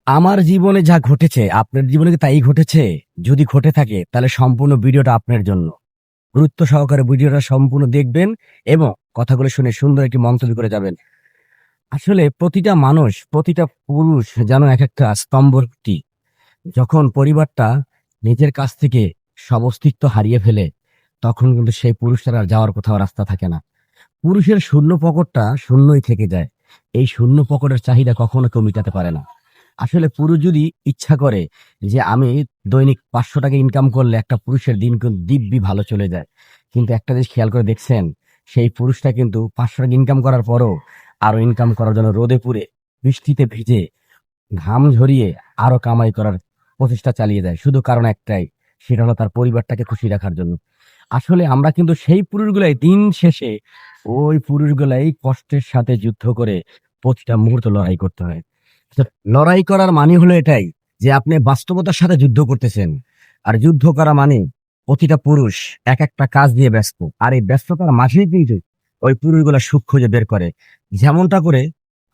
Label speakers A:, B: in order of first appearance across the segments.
A: আমার জীবনে যা ঘটেছে আপনার জীবনে কি তাই ঘটেছে? যদি ঘটে থাকে তাহলে সম্পূর্ণ ভিডিওটা আপনার জন্য। গুরুত্ব সহকারে ভিডিওটা সম্পূর্ণ দেখবেন এবং কথাগুলো শুনে সুন্দর একটি মন্তব্য করে যাবেন। আসলে প্রতিটা মানুষ, প্রতিটা পুরুষ যেন একেকটা স্তম্ভটি। যখন পরিবারটা নিজের কাছ থেকে সব অস্তিত্ব হারিয়ে ফেলে, তখন কিন্তু সেই পুরুষটার আর যাওয়ার কোথাও রাস্তা থাকে না। পুরুষের শূন্য পকেটটা শূন্যই থেকে যায়। এই শূন্য পকেটের চাহিদা কখনো কেউ মিটাতে পারে না। আসলে পুরুষ যদি ইচ্ছা করে যে আমি দৈনিক ৫০০ টাকা ইনকাম করলে একটা পুরুষের দিন কিন্তু দিব্যি ভালো চলে যায়। কিন্তু একটা জিনিস খেয়াল করে দেখছেন, সেই পুরুষটা কিন্তু ৫০০ টাকা ইনকাম করার পরও আরো ইনকাম করার জন্য রোদে পুড়ে, বৃষ্টিতে ভিজে, ঘাম ঝরিয়ে আরো কামাই করার প্রচেষ্টা চালিয়ে যায়। শুধু কারণ একটাই, সেটা হলো তার পরিবারটাকে খুশি রাখার জন্য। আসলে আমরা কিন্তু সেই পুরুষগুলাই দিন শেষে ওই পুরুষগুলাই কষ্টের সাথে যুদ্ধ করে প্রতিটা মুহূর্ত লড়াই করতে হয়। তো লড়াই করার মানে হলো এটাই যে আপনি বাস্তবতার সাথে যুদ্ধ করতেছেন। আর যুদ্ধ করা মানে প্রতিটা পুরুষ এক একটা কাজ দিয়ে ব্যস্ত। আর এই ব্যস্ততার মাঝেই কিন্তু ওই পুরুষগুলা সুখ খুঁজে বের করে। যেমনটা করে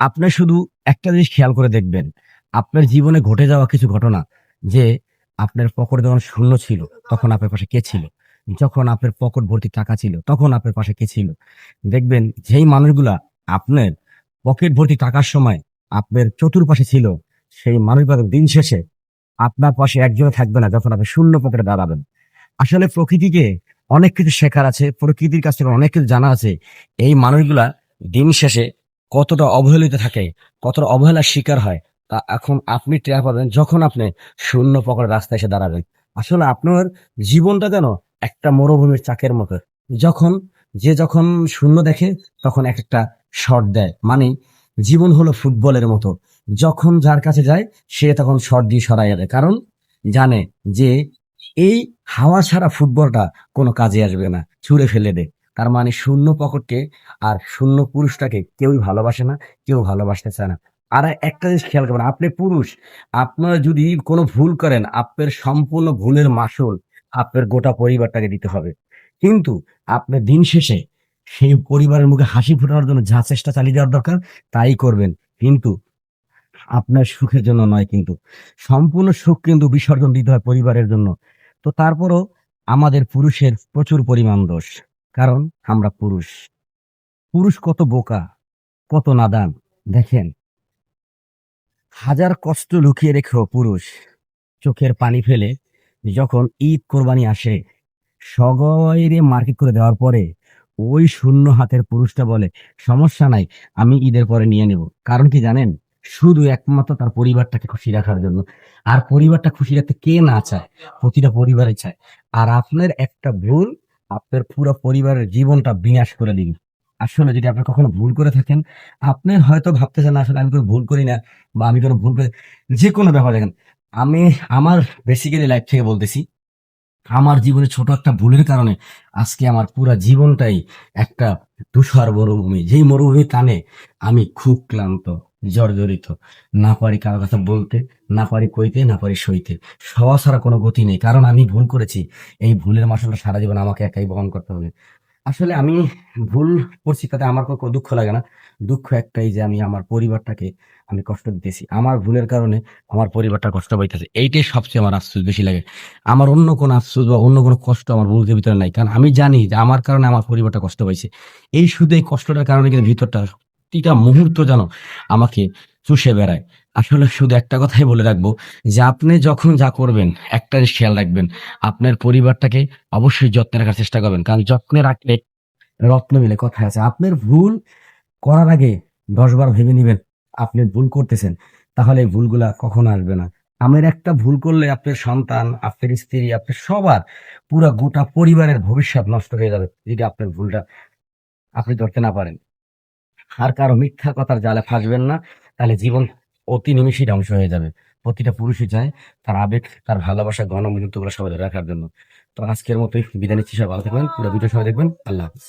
A: আপনি শুধু একটা জিনিস খেয়াল করে দেখবেন, আপনার জীবনে ঘটে যাওয়া কিছু ঘটনা, যে আপনার পকেটে যখন শূন্য ছিল তখন আপনার পাশে কে ছিল? যখন আপনার পকেট ভর্তি টাকা ছিল তখন আপনার পাশে কে ছিল? দেখবেন যেই মানুষগুলা আপনার পকেট ভর্তি টাকার সময় আপনার চতুর্পাশে ছিল, সেই মানুষগুলো দিন শেষে আপনার পাশে একজনও থাকবে না যখন আপনি শূন্য পকেটে দাঁড়াবেন। আসলে প্রকৃতিকে অনেক কিছু শেখার আছে, প্রকৃতির কাছ থেকে অনেক কিছু জানা আছে। এই মানুষগুলা দিন শেষে কতটা অবহেলিত থাকে, কতটা অবহেলার শিকার হয়, তা এখন আপনি টের পাবেন যখন আপনি শূন্য পকেটে রাস্তায় এসে দাঁড়াবেন। আসলে আপনার জীবনটা যেন একটা মরুভূমির চাকের মতো। যখন যখন শূন্য দেখে তখন এক একটা শট দেয়, মানে জীবন হলো ফুটবলের মতো। যখন যার কাছে যায় সে তখন শট দিয়ে সরাইয়া দেয়, কারণ জানে যে এই হাওয়া ছাড়া ফুটবলটা কোনো কাজে আসবে না, ছুঁড়ে ফেলে দে। তার মানে শূন্য পকেটকে আর শূন্য পুরুষটাকে কেউই ভালোবাসে না, কেউ ভালোবাসতে চায় না। আর একটা জিনিস খেয়াল করবেন, আপনি পুরুষ, আপনারা যদি কোনো ভুল করেন, আপনার সম্পূর্ণ ভুলের মাসুল আপনার গোটা পরিবারটাকে দিতে হবে। কিন্তু আপনার দিন শেষে সেই পরিবারের মুখে হাসি ফোটানোর জন্য যা চেষ্টা চালিয়ে যাওয়ার দরকার তাই করবেন, কিন্তু আপনার সুখের জন্য নয়। কিন্তু সম্পূর্ণ সুখ কিন্তু বিসর্জন দিতে হয় পরিবারের জন্য। তো তারপরও আমাদের পুরুষের প্রচুর পরিমাণ দোষ, কারণ আমরা পুরুষ। পুরুষ কত বোকা, কত নাদান। দেখেন, হাজার কষ্ট লুকিয়ে রেখেও পুরুষ চোখের পানি ফেলে যখন ঈদ কোরবানি আসে, সগয়রে মার্কেট করে দেওয়ার পরে ওই শূন্য হাতের পুরুষটা বলে, সমস্যা নাই, আমি ঈদের পরে নিয়ে নেব। কারণ কি জানেন? শুধু একমাত্র তার পরিবারটাকে খুশি রাখার জন্য। আর পরিবারটা খুশি রাখতে কে না চায়? প্রতিটা পরিবারই চায়। আর আপনার একটা ভুল আপনার পুরো পরিবারের জীবনটা বিনাশ করে দিবে। আসলে যদি আপনি কখনো ভুল করে থাকেন, আপনি হয়তো ভাবতেছেন আসলে আমি কোনো ভুল করি না, বা আমি কোনো ভুল করে, যে কোনো ব্যাপার দেখেন, আমি আমার বেসিক্যালি লাইফ থেকে বলতেছি, আমার জীবনে ছোট একটা ভুলের কারণে আজকে আমার পুরা জীবনটাই একটা ধূসর মরুভূমি। যেই মরুভূমির টানে আমি খুব ক্লান্ত, জর্জরিত। না পারি কারো কথা বলতে, না পারি কইতে, না পারি সইতে। সওয়া ছাড়া কোনো গতি নেই, কারণ আমি ভুল করেছি। এই ভুলের মাসুলটা সারা জীবন আমাকে একাই বহন করতে হবে। আসলে আমি ভুল করছি, তাতে আমার কোনো দুঃখ লাগে না। দুঃখ একটাই যে আমি আমার পরিবারটাকে আমি কষ্ট দিতেছি। আমার ভুলের কারণে আমার পরিবারটা কষ্ট পাইতেছে। এইটাই সবচেয়ে আমার আফসোস বেশি লাগে। আমার অন্য কোনো আফসোস বা অন্য কোনো কষ্ট আমার বুকের ভিতরে নাই। কারণ আমি জানি যে আমার কারণে আমার পরিবারটা কষ্ট পাইছে। এই শুধু এই কষ্টটার কারণে কিন্তু ভিতরটা প্রতিটা মুহূর্ত যেন আমাকে চুষে বেড়ায়। আসলে শুধু একটা কথাই বলে রাখবো, যে আপনি যখন যা করবেন একটা জিনিস খেয়াল রাখবেন, আপনার পরিবারটাকে অবশ্যই যত্নে রাখার চেষ্টা করবেন। কারণ যত্নে রাখলে রত্ন মিলে, কথায় আছে। আপনার ভুল করার আগে ১০ বার ভেবে নিবেন আপনি ভুল করতেছেন, তাহলে এই ভুলগুলা কখনো আসবে না। আমের একটা ভুল করলে আপনার সন্তান, আপনার স্ত্রী, আপনার সবার, পুরা গোটা পরিবারের ভবিষ্যৎ নষ্ট হয়ে যাবে যদি আপনার ভুলটা আপনি ধরতে না পারেন। আর কারো মিথ্যা কথার জালে ফাঁসবেন না, তাহলে জীবন অতি নিমিষেই ধ্বংস হয়ে যাবে। প্রতিটা পুরুষই চায় তার আবেগ, তার ভালোবাসা, গণ মুহূর্তগুলো সবাই ধরে রাখার জন্য। তো আজকের মতোই বিদায় নিচ্ছি। সবাই ভালো থাকবেন, পুরো ভিডিও সবাই দেখবেন। আল্লাহ হাফিজ।